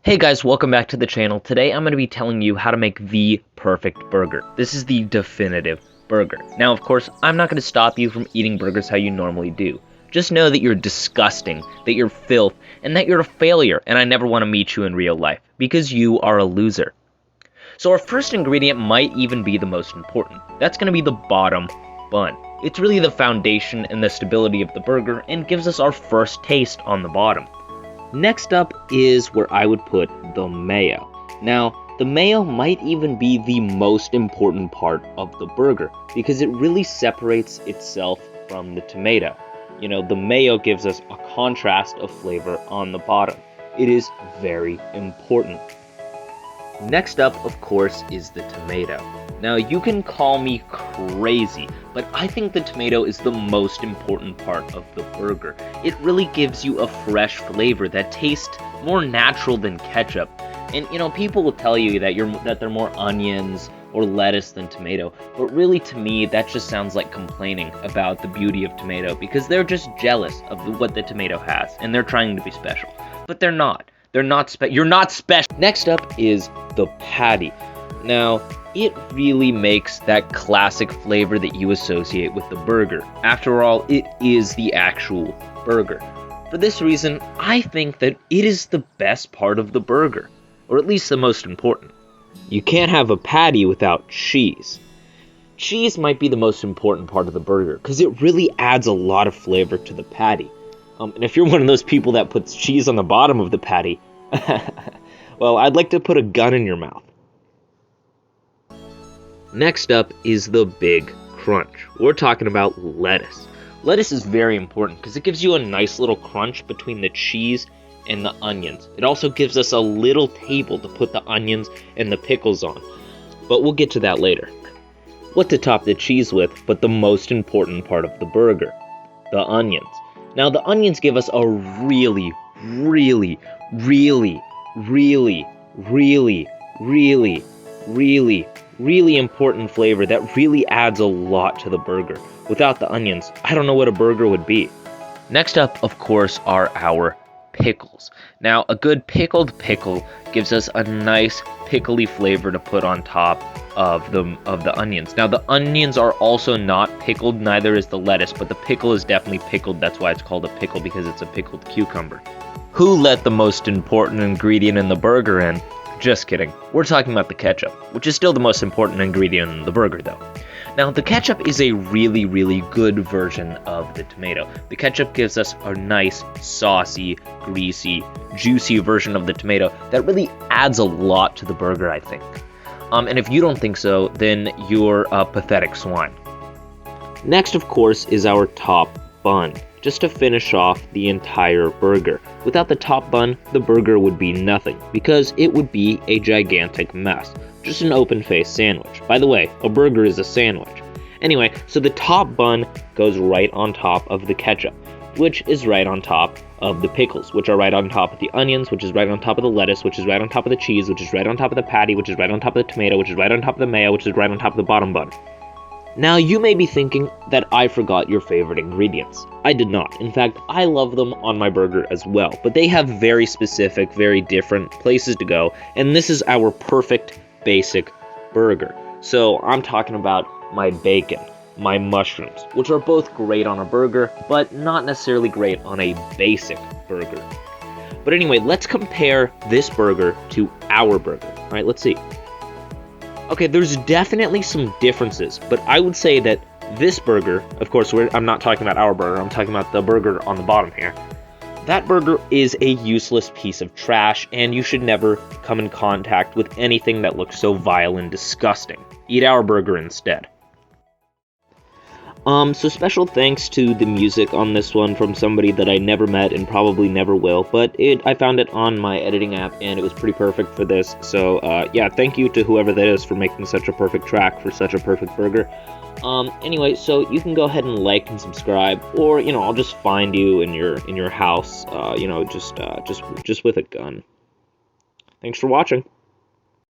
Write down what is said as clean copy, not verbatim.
Hey guys, welcome back to the channel. Today I'm going to be telling you how to make the perfect burger. This is the definitive burger. Now, of course, I'm not going to stop you from eating burgers how you normally do. Just know that you're disgusting, that you're filth, and that you're a failure, and I never want to meet you in real life, because you are a loser. So our first ingredient might even be the most important. That's going to be the bottom bun. It's really the foundation and the stability of the burger, and gives us our first taste on the bottom. Next up is where I would put the mayo. Now, the mayo might even be the most important part of the burger because it really separates itself from the tomato. You know, the mayo gives us a contrast of flavor on the bottom. It is very important. Next up, of course, is the tomato. Now, you can call me crazy, but I think the tomato is the most important part of the burger. It really gives you a fresh flavor that tastes more natural than ketchup. And, you know, people will tell you that they're more onions or lettuce than tomato, but really to me, that just sounds like complaining about the beauty of tomato because they're just jealous of what the tomato has, and they're trying to be special. But they're not. You're not special. Next up is the patty. Now, it really makes that classic flavor that you associate with the burger. After all, it is the actual burger. For this reason, I think that it is the best part of the burger, or at least the most important. You can't have a patty without cheese. Cheese might be the most important part of the burger, because it really adds a lot of flavor to the patty. And if you're one of those people that puts cheese on the bottom of the patty, well, I'd like to put a gun in your mouth. Next up is the big crunch. We're talking about lettuce. Lettuce is very important because it gives you a nice little crunch between the cheese and the onions. It also gives us a little table to put the onions and the pickles on, but we'll get to that later. What to top the cheese with, but the most important part of the burger, the onions. Now, the onions give us a really important flavor that really adds a lot to the burger. Without the onions, I don't know what a burger would be. Next up, of course, are our pickles. Now, a good pickled pickle gives us a nice pickly flavor to put on top of the onions. Now, the onions are also not pickled, neither is the lettuce, but the pickle is definitely pickled. That's why it's called a pickle, because it's a pickled cucumber. Who let the most important ingredient in the burger in? Just kidding. We're talking about the ketchup, which is still the most important ingredient in the burger, though. Now, the ketchup is a really good version of the tomato. The ketchup gives us a nice, saucy, greasy, juicy version of the tomato that really adds a lot to the burger, I think. And if you don't think so, then you're a pathetic swine. Next, of course, is our top bun, just to finish off the entire burger. Without the top bun, the burger would be nothing, because it would be a gigantic mess. Just an open-faced sandwich. By the way, a burger is a sandwich. Anyway, so the top bun goes right on top of the ketchup, which is right on top of the pickles, which are right on top of the onions, which is right on top of the lettuce, which is right on top of the cheese, which is right on top of the patty, which is right on top of the tomato, which is right on top of the mayo, which is right on top of the bottom bun. Now, you may be thinking that I forgot your favorite ingredients. I did not. In fact, I love them on my burger as well, but they have very specific, very different places to go, and this is our perfect basic burger. So I'm talking about my bacon, my mushrooms, which are both great on a burger, but not necessarily great on a basic burger. But anyway, let's compare this burger to our burger. All right, let's see. Okay, there's definitely some differences, but I would say that this burger, of course, I'm not talking about our burger, I'm talking about the burger on the bottom here. That burger is a useless piece of trash, and you should never come in contact with anything that looks so vile and disgusting. Eat our burger instead. So special thanks to the music on this one from somebody that I never met and probably never will, but I found it on my editing app and it was pretty perfect for this, so yeah, thank you to whoever that is for making such a perfect track for such a perfect burger. Anyway, so you can go ahead and like and subscribe, or, you know, I'll just find you in your house, you know, just with a gun. Thanks for watching.